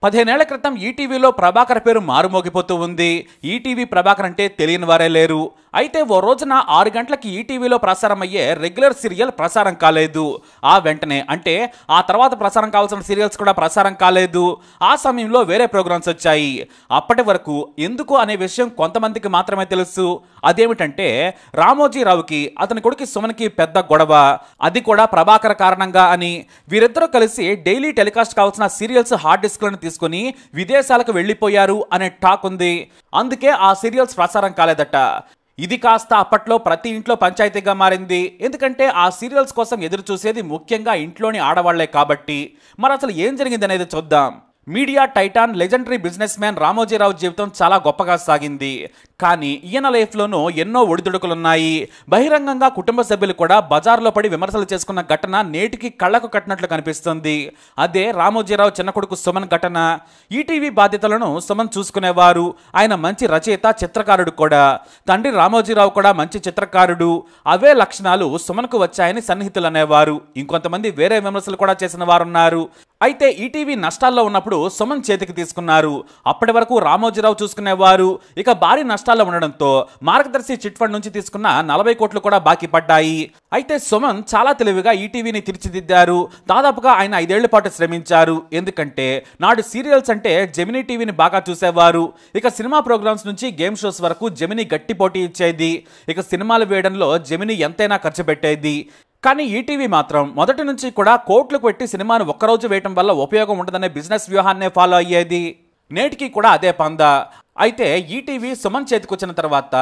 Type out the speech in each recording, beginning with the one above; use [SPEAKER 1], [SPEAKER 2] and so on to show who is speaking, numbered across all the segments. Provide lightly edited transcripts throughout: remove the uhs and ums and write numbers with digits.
[SPEAKER 1] 15 ఏళ్ల క్రితం ఈటీవీలో ప్రభాకర్ పేరు మారుమోగిపోతూ ఉంది. ఈటీవీ ప్రభాకర్ అంటే తెలియని వారే లేరు. అయితే ఓ రోజున 6 గంటలకి ఈటీవీలో ప్రసారం అయ్యే రెగ్యులర్ సీరియల్ ప్రసారం కాలేదు. ఆ వెంటనే అంటే ఆ తర్వాత ప్రసారం కావాల్సిన సీరియల్స్ కూడా ప్రసారం కాలేదు. ఆ సమయంలో వేరే ప్రోగ్రామ్స్ వచ్చాయి. అప్పటి వరకు ఎందుకు అనే విషయం కొంతమందికి మాత్రమే తెలుసు. అదేమిటంటే రామోజీరావుకి అతని కొడుకు సుమన్కి పెద్ద గొడవ, అది కూడా ప్రభాకర్ కారణంగా అని. వీరిద్దరూ కలిసి డైలీ టెలికాస్ట్ కావాల్సిన సీరియల్స్ హార్డ్ డిస్క్లను తీసుకుని విదేశాలకు వెళ్లిపోయారు అనే టాక్ ఉంది. అందుకే ఆ సీరియల్స్ ప్రసారం కాలేదట. ఇది కాస్త అప్పట్లో ప్రతి ఇంట్లో పంచాయతీగా మారింది. ఎందుకంటే ఆ సీరియల్స్ కోసం ఎదురు చూసేది ముఖ్యంగా ఇంట్లోని ఆడవాళ్లే కాబట్టి. మరి అసలు ఏం జరిగింది అనేది చూద్దాం. Media Titan legendary business man Ramoji Rao జీవితం చాలా గొప్పగా సాగింది. కానీ ఈయన లైఫ్లోనూ ఎన్నో ఒడిదుడుకులున్నాయి. బహిరంగంగా కుటుంబ సభ్యులు కూడా బజార్లో పడి విమర్శలు చేసుకున్న ఘటన నేటికి కళ్లకు కట్టినట్లు కనిపిస్తుంది. అదే రామోజీరావు చిన్న కొడుకు సుమన్ ఘటన. ఈటీవీ బాధ్యతలను సుమన్ చూసుకునేవారు. ఆయన మంచి రచయిత, చిత్రకారుడు కూడా. తండ్రి రామోజీరావు కూడా మంచి చిత్రకారుడు. అవే లక్షణాలు సుమన్కు వచ్చాయని సన్నిహితులు అనేవారు. ఇంకొంతమంది వేరే విమర్శలు కూడా చేసిన వారున్నారు. అయితే ఈటీవీ నష్టాల్లో ఉన్నప్పుడు సుమన్ చేతికి తీసుకున్నారు. అప్పటి వరకు రామోజీరావు చూసుకునేవారు. ఇక భారీ నష్టాల్లో ఉండడంతో మార్గదర్శి చిట్ ఫండ్ నుంచి తీసుకున్న 40 కోట్లు కూడా బాకీ పడ్డాయి. అయితే సుమన్ చాలా తెలివిగా ఈటీవీని తీర్చిదిద్దారు. దాదాపుగా ఆయన 5 ఏళ్ల పాటు శ్రమించారు. ఎందుకంటే నాడు సీరియల్స్ అంటే జెమినీ టీవీని బాగా చూసేవారు. ఇక సినిమా ప్రోగ్రామ్స్ నుంచి గేమ్ షోస్ వరకు జెమినీ గట్టి పోటీ ఇచ్చేది. ఇక సినిమాలు వేయడంలో జెమినీ ఎంతైనా ఖర్చు పెట్టేది. కానీ ఈటీవీ మాత్రం మొదటి నుంచి కూడా కోట్లకు పెట్టి సినిమాను ఒక్కరోజు వేయటం వల్ల ఉపయోగం ఉండదనే బిజినెస్ వ్యూహాన్నే ఫాలో అయ్యేది. నేటికి కూడా అదే పందా. అయితే ఈటీవీ సుమన్ చేతికొచ్చిన తర్వాత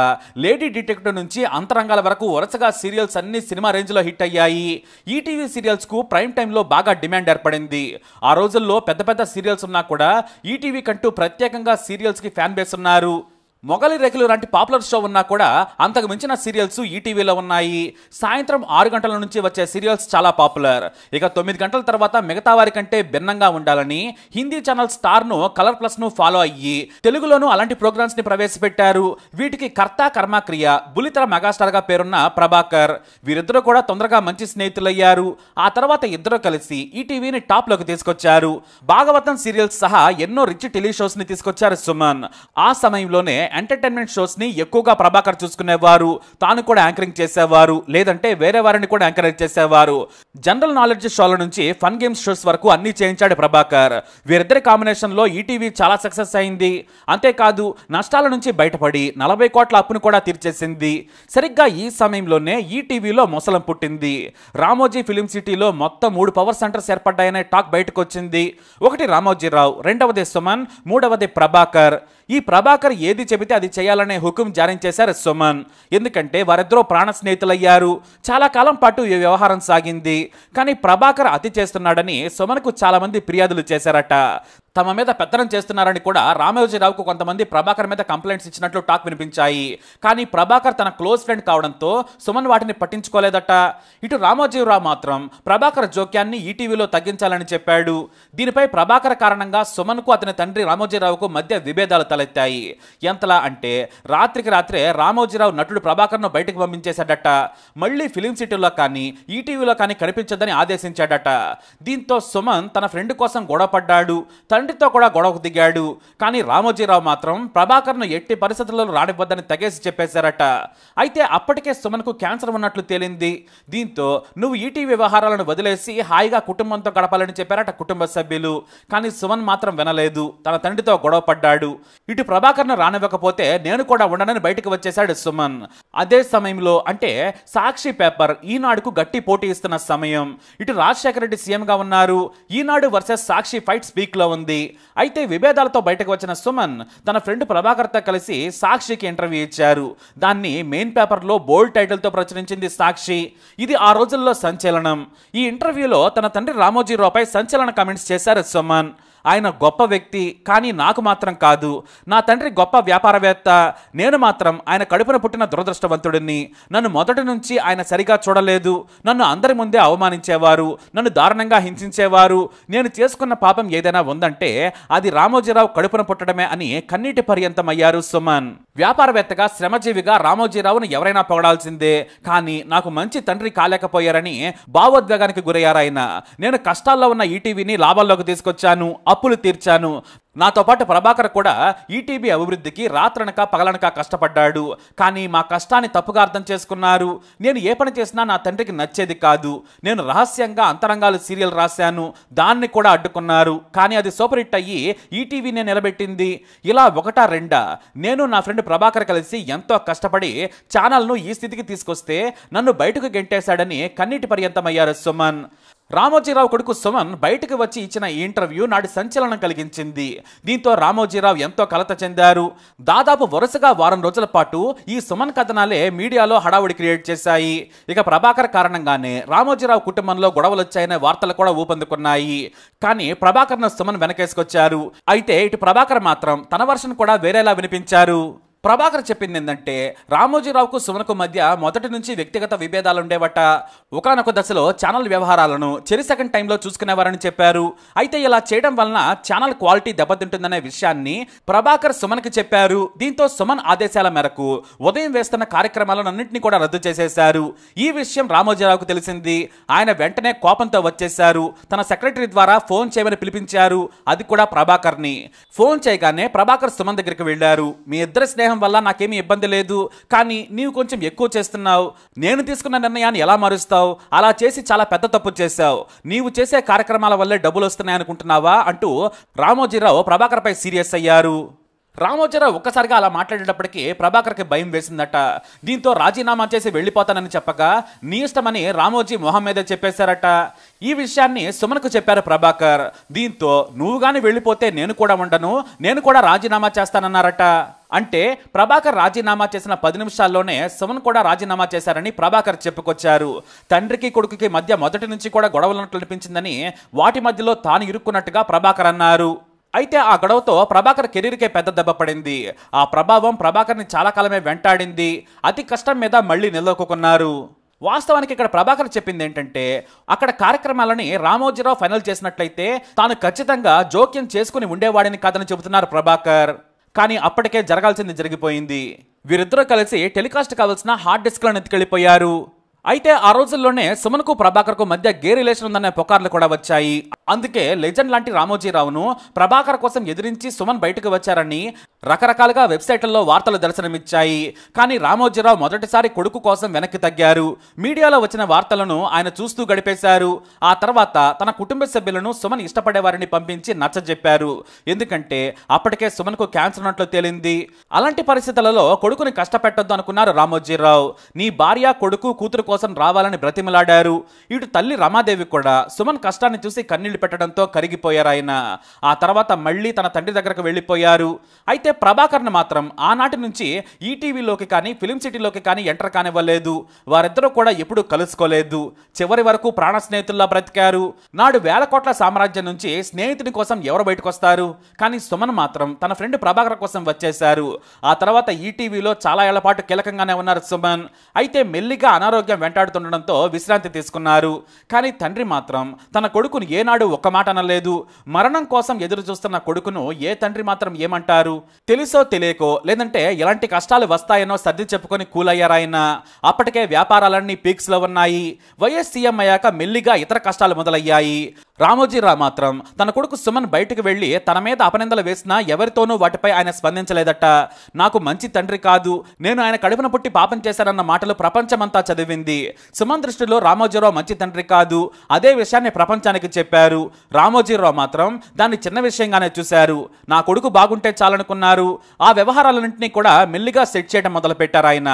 [SPEAKER 1] లేడీ డిటెక్టివ్ నుంచి అంతరంగాల వరకు వరుసగా సీరియల్స్ అన్ని సినిమా రేంజ్లో హిట్ అయ్యాయి. ఈటీవీ సీరియల్స్కు ప్రైమ్ టైంలో బాగా డిమాండ్ ఏర్పడింది. ఆ రోజుల్లో పెద్ద పెద్ద సీరియల్స్ ఉన్నా కూడా ఈటీవీ కంటూ ప్రత్యేకంగా సీరియల్స్కి ఫ్యాన్ బేస్ ఉన్నారు. మొగలి రేకులు లాంటి పాపులర్ షో ఉన్నా కూడా అంతకు మించిన సీరియల్స్ ఈటీవీలో ఉన్నాయి. సాయంత్రం 6 గంటల నుంచి వచ్చే సీరియల్స్ చాలా పాపులర్. ఇక 9 గంటల తర్వాత మిగతా వారి కంటే భిన్నంగా ఉండాలని హిందీ ఛానల్ స్టార్ను, కలర్ ప్లస్ను ఫాలో అయ్యి తెలుగులోనూ అలాంటి ప్రోగ్రామ్స్ని ప్రవేశపెట్టారు. వీటికి కర్త కర్మక్రియ బుల్లితెర మెగాస్టార్గా పేరున్న ప్రభాకర్. వీరిద్దరూ కూడా తొందరగా మంచి స్నేహితులయ్యారు. ఆ తర్వాత ఇద్దరు కలిసి ఈటీవీని టాప్లోకి తీసుకొచ్చారు. భాగవతం సీరియల్స్ సహా ఎన్నో రిచ్ టెలి షోస్ని తీసుకొచ్చారు సుమన్. ఆ సమయంలోనే ఎంటర్టైన్మెంట్ షోస్ ని ఎక్కువగా ప్రభాకర్ చూసుకునేవారు. తాను కూడా యాంకరింగ్ చేసేవారు, లేదంటే వేరే వారిని కూడా యాంకరేజ్ చేసేవారు. జనరల్ నాలెడ్జ్ షోల నుంచి ఫన్ గేమ్స్ షోస్ వరకు అన్ని చేయించాడు ప్రభాకర్. వీరిద్దరి కాంబినేషన్ లో ఈటీవీ చాలా సక్సెస్ అయింది. అంతేకాదు నష్టాల నుంచి బయటపడి 40 కోట్ల అప్పును కూడా తీర్చేసింది. సరిగ్గా ఈ సమయంలోనే ఈటీవీలో మొసలం పుట్టింది. రామోజీ ఫిలిం సిటీలో మొత్తం 3 పవర్ సెంటర్స్ ఏర్పడ్డాయనే టాక్ బయటకు వచ్చింది. ఒకటి రామోజీరావు, రెండవది సుమన్, మూడవది ప్రభాకర్. ఈ ప్రభాకర్ ఏది చెబితే అది చేయాలనే హుకుం జారీ చేశారు సుమన్. ఎందుకంటే వారిద్దరూ ప్రాణ స్నేహితులయ్యారు. చాలా కాలం పాటు ఈ వ్యవహారం సాగింది. కానీ ప్రభాకర్ అతి చేస్తున్నాడని సుమన్కు చాలా మంది ఫిర్యాదులు చేశారట. తమ మీద పెత్తనం చేస్తున్నారని కూడా రామోజీరావుకు కొంతమంది ప్రభాకర్ మీద కంప్లైంట్స్ ఇచ్చినట్లు టాక్ వినిపించాయి. కానీ ప్రభాకర్ తన క్లోజ్ ఫ్రెండ్ కావడంతో సుమన్ వాటిని పట్టించుకోలేదట. ఇటు రామోజీరావు మాత్రం ప్రభాకర్ జోక్యాన్ని ఈటీవీలో తగ్గించాలని చెప్పాడు. దీనిపై ప్రభాకర్ కారణంగా సుమన్కు అతని తండ్రి రామోజీరావుకు మధ్య విభేదాలు తలెత్తాయి. ఎంతలా అంటే రాత్రికి రాత్రే రామోజీరావు నటుడు ప్రభాకర్ను బయటకు పంపించేశాడట. మళ్ళీ ఫిలిం సిటీలో కానీ ఈటీవీలో కానీ కనిపించొద్దని ఆదేశించాడట. దీంతో సుమన్ తన ఫ్రెండ్ కోసం గొడవపడ్డాడు. తండ్రితో కూడా గొడవకు దిగాడు. కానీ రామోజీరావు మాత్రం ప్రభాకర్ను ఎట్టి పరిస్థితుల్లో రానివ్వద్దని తెగేసి చెప్పేశారట. అయితే అప్పటికే సుమన్కు క్యాన్సర్ ఉన్నట్లు తేలింది. దీంతో నువ్వు ఈటీవీ వ్యవహారాలను వదిలేసి హాయిగా కుటుంబంతో గడపాలని చెప్పారట కుటుంబ సభ్యులు. కానీ సుమన్ మాత్రం వినలేదు. తన తండ్రితో గొడవ పడ్డాడు. ఇటు ప్రభాకర్ను రానివ్వకపోతే నేను కూడా ఉండనని బయటకు వచ్చేశాడు సుమన్. అదే సమయంలో అంటే సాక్షి పేపర్ ఈనాడుకు గట్టి పోటీ ఇస్తున్న సమయం. ఇటు రాజశేఖర రెడ్డి సీఎంగా ఉన్నారు. ఈనాడు వర్సెస్ సాక్షి ఫైట్ స్పీక్ లో ఉంది. అయితే విభేదాలతో బయటకు వచ్చిన సుమన్ తన ఫ్రెండ్ ప్రభాకర్తో కలిసి సాక్షికి ఇంటర్వ్యూ ఇచ్చారు. దాన్ని మెయిన్ పేపర్లో బోల్డ్ టైటిల్తో ప్రచురించింది సాక్షి. ఇది ఆ రోజుల్లో సంచలనం. ఈ ఇంటర్వ్యూలో తన తండ్రి రామోజీరావుపై సంచలన కామెంట్స్ చేశారు సుమన్. ఆయన గొప్ప వ్యక్తి, కానీ నాకు మాత్రం కాదు. నా తండ్రి గొప్ప వ్యాపారవేత్త, నేను మాత్రం ఆయన కడుపున పుట్టిన దురదృష్టవంతుడిని. నన్ను మొదటి నుంచి ఆయన సరిగా చూడలేదు. నన్ను అందరి ముందే అవమానించేవారు, నన్ను దారుణంగా హింసించేవారు. నేను చేసుకున్న పాపం ఏదైనా ఉందంటే అది రామోజీరావు కడుపున పుట్టడమే అని కన్నీటి పర్యంతమయ్యారు సుమన్. వ్యాపారవేత్తగా, శ్రమజీవిగా రామోజీరావును ఎవరైనా పొగడాల్సిందే. కానీ నాకు మంచి తండ్రి కాలేకపోయారని భావోద్వేగానికి గురయ్యారాయన. నేను కష్టాల్లో ఉన్న ఈటీవీని లాభాల్లోకి తీసుకొచ్చాను. అప్పులు తీర్చాను. నాతో పాటు ప్రభాకర్ కూడా ఈటీవీ అభివృద్ధికి రాత్రనక పగలనక కష్టపడ్డాడు. కానీ మా కష్టాన్ని తప్పుగా అర్థం చేసుకున్నారు. నేను ఏ పని చేసినా నా తండ్రికి నచ్చేది కాదు. నేను రహస్యంగా అంతరంగాలు సీరియల్ రాశాను, దాన్ని కూడా అడ్డుకున్నారు. కానీ అది సూపర్ హిట్ అయ్యి ఈటీవీనే నిలబెట్టింది. ఇలా ఒకటా రెండా, నేను నా ఫ్రెండ్ ప్రభాకర్ కలిసి ఎంతో కష్టపడి ఛానల్ను ఈ స్థితికి తీసుకొస్తే నన్ను బయటకు గెంటేశాడని కన్నీటి పర్యంతమయ్యారు సుమన్. రామోజీరావు కొడుకు సుమన్ బయటకు వచ్చి ఇచ్చిన ఈ ఇంటర్వ్యూ నాటి సంచలనం కలిగించింది. దీంతో రామోజీరావు ఎంతో కలత చెందారు. దాదాపు వరుసగా వారం రోజుల పాటు ఈ సుమన్ కథనాలే మీడియాలో హడావుడి క్రియేట్ చేశాయి. ఇక ప్రభాకర్ కారణంగానే రామోజీరావు కుటుంబంలో గొడవలు వచ్చాయనే వార్తలు కూడా ఊపందుకున్నాయి. కానీ ప్రభాకర్ను సుమన్ వెనకేసుకొచ్చారు. అయితే ఇటు ప్రభాకర్ మాత్రం తన వర్షన్ కూడా వేరేలా వినిపించారు. ప్రభాకర్ చెప్పింది ఏంటంటే, రామోజీరావుకు సుమన్కు మధ్య మొదటి నుంచి వ్యక్తిగత విభేదాలు ఉండేవట. ఒకానొక దశలో ఛానల్ వ్యవహారాలను చెరి సెకండ్ టైంలో చూసుకునేవారని చెప్పారు. అయితే ఇలా చేయడం వలన ఛానల్ క్వాలిటీ దెబ్బతింటుందనే విషయాన్ని ప్రభాకర్ సుమన్కి చెప్పారు. దీంతో సుమన్ ఆదేశాల మేరకు ఉదయం వేస్తున్న కార్యక్రమాలన్నింటినీ కూడా రద్దు చేసేశారు. ఈ విషయం రామోజీరావుకు తెలిసింది. ఆయన వెంటనే కోపంతో వచ్చేశారు. తన సెక్రటరీ ద్వారా ఫోన్ చేయమని పిలిపించారు. అది కూడా ప్రభాకర్ని. ఫోన్ చేయగానే ప్రభాకర్ సుమన్ దగ్గరికి వెళ్లారు. మీ ఇద్దరి స్నేహం వల్ల నాకేమీ ఇబ్బంది లేదు, కానీ నీవు కొంచెం ఎక్కువ చేస్తున్నావు. నేను తీసుకున్న నిర్ణయాన్ని ఎలా మారుస్తావు? అలా చేసి చాలా పెద్ద తప్పు చేశావు. నీవు చేసే కార్యక్రమాల వల్లే డబ్బులు వస్తున్నాయనుకుంటున్నావా అంటూ రామోజీరావు ప్రభాకర్పై సీరియస్ అయ్యారు. రామోజీరావు ఒక్కసారిగా అలా మాట్లాడేటప్పటికీ ప్రభాకర్కి భయం వేసిందట. దీంతో రాజీనామా చేసి వెళ్ళిపోతానని చెప్పగా నీ ఇష్టమని రామోజీ మొహం మీదే చెప్పేశారట. ఈ విషయాన్ని సుమన్కు చెప్పారు ప్రభాకర్. దీంతో నువ్వు గాని వెళ్ళిపోతే నేను కూడా ఉండను, నేను కూడా రాజీనామా చేస్తానన్నారట. అంటే ప్రభాకర్ రాజీనామా చేసిన 10 నిమిషాల్లోనే సుమన్ కూడా రాజీనామా చేశారని ప్రభాకర్ చెప్పుకొచ్చారు. తండ్రికి కొడుకుకి మధ్య మొదటి నుంచి కూడా గొడవలున్నట్లు అనిపించిందని, వాటి మధ్యలో తాను ఇరుక్కున్నట్టుగా ప్రభాకర్ అన్నారు. అయితే ఆ గొడవతో ప్రభాకర్ కెరీర్కే పెద్ద దెబ్బ పడింది. ఆ ప్రభావం ప్రభాకర్ని చాలా కాలమే వెంటాడింది. అతి కష్టం మీద మళ్ళీ నిలదొక్కున్నారు. వాస్తవానికి ఇక్కడ ప్రభాకర్ చెప్పింది ఏంటంటే, అక్కడ కార్యక్రమాలని రామోజీరావు ఫైనల్ చేసినట్లయితే తాను ఖచ్చితంగా జోక్యం చేసుకుని ఉండేవాడిని కాదని చెబుతున్నారు ప్రభాకర్. కానీ అప్పటికే జరగాల్సింది జరిగిపోయింది. వీరిద్దరూ కలిసి టెలికాస్ట్ కావాల్సిన హార్డ్ డిస్క్లను ఎత్తుకెళ్లిపోయారు. అయితే ఆ రోజుల్లోనే సుమన్కు ప్రభాకర్కు మధ్య గే రిలేషన్ ఉందనే పుకార్లు కూడా వచ్చాయి. అందుకే లెజెండ్ లాంటి రామోజీరావును ప్రభాకర్ కోసం ఎదిరించి సుమన్ బయటకు వచ్చారని రకరకాలుగా వెబ్సైట్లలో వార్తలు దర్శనమిచ్చాయి. కానీ రామోజీరావు మొదటిసారి కొడుకు కోసం వెనక్కి తగ్గారు. మీడియాలో వచ్చిన వార్తలను ఆయన చూస్తూ గడిపేశారు. ఆ తర్వాత తన కుటుంబ సభ్యులను సుమన్ ఇష్టపడేవారిని పంపించి నచ్చజెప్పారు. ఎందుకంటే అప్పటికే సుమన్కు క్యాన్సర్ ఉన్నట్లు తేలింది. అలాంటి పరిస్థితులలో కొడుకుని కష్టపెట్టొద్దు అనుకున్నారు రామోజీరావు. నీ భార్య, కొడుకు, కూతురు కోసం రావాలని బ్రతిమలాడారు. ఇటు తల్లి రమాదేవి కూడా సుమన్ కష్టాన్ని చూసి కన్నీళ్లు పెట్టడంతో కరిగిపోయారు ఆయన. ఆ తర్వాత మళ్ళీ తన తండ్రి దగ్గరకు వెళ్ళిపోయారు. అయితే ప్రభాకర్ను మాత్రం ఆనాటి నుంచి ఈటీవీలోకి కానీ ఫిలిం సిటీలోకి కానీ ఎంటర్ కానివ్వలేదు. వారిద్దరూ కూడా ఎప్పుడూ కలుసుకోలేదు. చివరి వరకు ప్రాణ స్నేహితుల్లా బ్రతికారు. నాడు 1000 కోట్ల సామ్రాజ్యం నుంచి స్నేహితుని కోసం ఎవరు బయటకు వస్తారు? కానీ సుమన్ మాత్రం తన ఫ్రెండ్ ప్రభాకర్ కోసం వచ్చేశారు. ఆ తర్వాత ఈటీవీలో చాలా ఏళ్ల పాటు కీలకంగానే ఉన్నారు సుమన్. అయితే మెల్లిగా అనారోగ్యం వెంటాడుతుండడంతో విశ్రాంతి తీసుకున్నారు. కానీ తండ్రి మాత్రం తన కొడుకును ఏనాడు ఒక్క మాట అనలేదు. మరణం కోసం ఎదురు చూస్తున్న కొడుకును ఏ తండ్రి మాత్రం ఏమంటారు? తెలుసో తెలియకో, లేదంటే ఎలాంటి కష్టాలు వస్తాయనో సర్ది చెప్పుకొని కూలయ్యారాయన. అప్పటికే వ్యాపారాలన్నీ పీక్స్ లో ఉన్నాయి. వైఎస్ సీఎం అయ్యాక మెల్లిగా ఇతర కష్టాలు మొదలయ్యాయి. రామోజీరావు మాత్రం తన కొడుకు సుమన్ బయటకు వెళ్లి తన మీద అపనిందలు వేసినా ఎవరితోనూ వాటిపై ఆయన స్పందించలేదట. నాకు మంచి తండ్రి కాదు, నేను ఆయన కడుపున పుట్టి పాపం చేశారన్న మాటలు ప్రపంచమంతా చదివింది. సుమన్ దృష్టిలో రామోజీరావు మంచి తండ్రి కాదు. అదే విషయాన్ని ప్రపంచానికి చెప్పారు. రామోజీరావు మాత్రం దాన్ని చిన్న విషయంగానే చూశారు. నా కొడుకు బాగుంటే చాలనుకున్నారు. ఆ వ్యవహారాలన్నింటినీ కూడా మెల్లిగా సెట్ చేయడం మొదలు పెట్టారు ఆయన.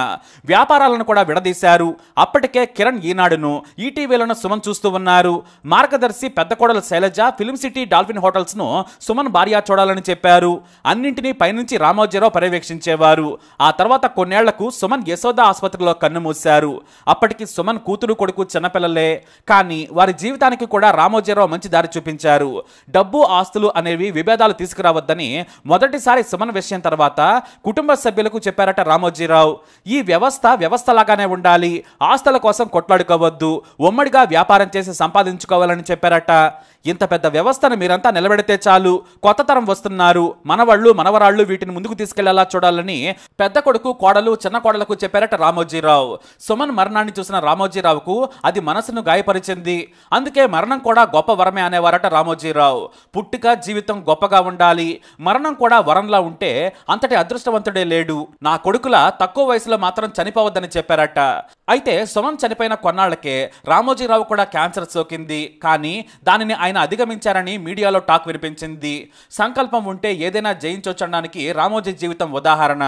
[SPEAKER 1] వ్యాపారాలను కూడా విడదీశారు. అప్పటికే కిరణ్ ఈనాడును, ఈటీవీలను సుమన్ చూస్తూ ఉన్నారు. మార్గదర్శి పెద్ద కోడలు Shailaja film city, Dolphin hotels ను సుమన్ భార్య చూడాలని చెప్పారు. అన్నింటినీ పైనుంచి రామోజీరావు పర్యవేక్షించేవారు. ఆ తర్వాత కొన్నేళ్లకు సుమన్ యశోద ఆసుపత్రిలో కన్ను మూశారు. అప్పటికి సుమన్ కూతురు, కొడుకు చిన్నపిల్లలే. కానీ వారి జీవితానికి కూడా రామోజీరావు మంచి దారి చూపించారు. డబ్బు, ఆస్తులు అనేవి విభేదాలు తీసుకురావద్దని మొదటిసారి సుమన్ విషయం తర్వాత కుటుంబ సభ్యులకు చెప్పారట రామోజీరావు. ఈ వ్యవస్థలాగానే ఉండాలి. ఆస్తుల కోసం కొట్లాడుకోవద్దు. ఉమ్మడిగా వ్యాపారం చేసి సంపాదించుకోవాలని చెప్పారట. ఇంత పెద్ద వ్యవస్థను మీరంతా నిలబెడితే చాలు. కొత్త తరం వస్తున్నారు, మనవాళ్ళు మనవరాళ్ళు వీటిని ముందుకు తీసుకెళ్లేలా చూడాలని పెద్ద కొడుకు, కోడలు, చిన్న కోడలకు చెప్పారట రామోజీరావు. సుమన్ మరణాన్ని చూసిన రామోజీరావుకు అది మనసును గాయపరిచింది. అందుకే మరణం కూడా గొప్ప వరమే మాత్రమే అనేవారట రామోజీరావు. పుట్టుక జీవితం గొప్పగా ఉండాలి, మరణం కూడా వరంలా ఉంటే అంతటి అదృష్టవంతుడే లేడు. నా కొడుకుల తక్కువ వయసులో మాత్రం చనిపోవద్దని చెప్పారట. అయితే సుమన్ చనిపోయిన కొన్నాళ్లకే రామోజీరావు కూడా క్యాన్సర్ సోకింది. కానీ దానిని ఆయన అధిగమించారని మీడియాలో టాక్ వినిపించింది. సంకల్పం ఉంటే ఏదైనా జయించొచ్చడానికి రామోజీ జీవితం ఉదాహరణ.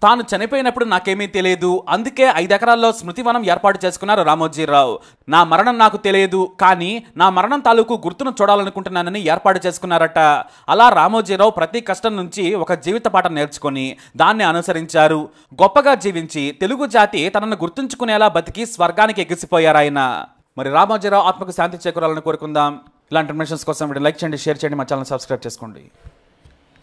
[SPEAKER 1] తాను చనిపోయినప్పుడు నాకేమీ తెలియదు, అందుకే 5 ఎకరాల్లో స్మృతివనం ఏర్పాటు చేసుకున్నారు రామోజీరావు. నా మరణం నాకు తెలియదు, కానీ నా మరణం తాలూకు గుర్తును చూడాలనుకుంటున్నానని ఏర్పాటు చేసుకున్నారట. అలా రామోజీరావు ప్రతి కష్టం నుంచి ఒక జీవిత పాఠం నేర్చుకొని దాన్ని అనుసరించారు. గొప్పగా జీవించి తెలుగు జాతి తనను గుర్తుంచుకునేలా బతికి స్వర్గానికి ఎగిసిపోయారు ఆయన. మరి రామోజీరావు ఆత్మకు శాంతి చేకూరాలని కోరుకుందాం. ఇలాంటి ఇన్ఫర్మేషన్స్ కోసం వీడియో లైక్ చేయండి, షేర్ చేయండి, మా ఛానల్ సబ్స్క్రైబ్ చేసుకోండి.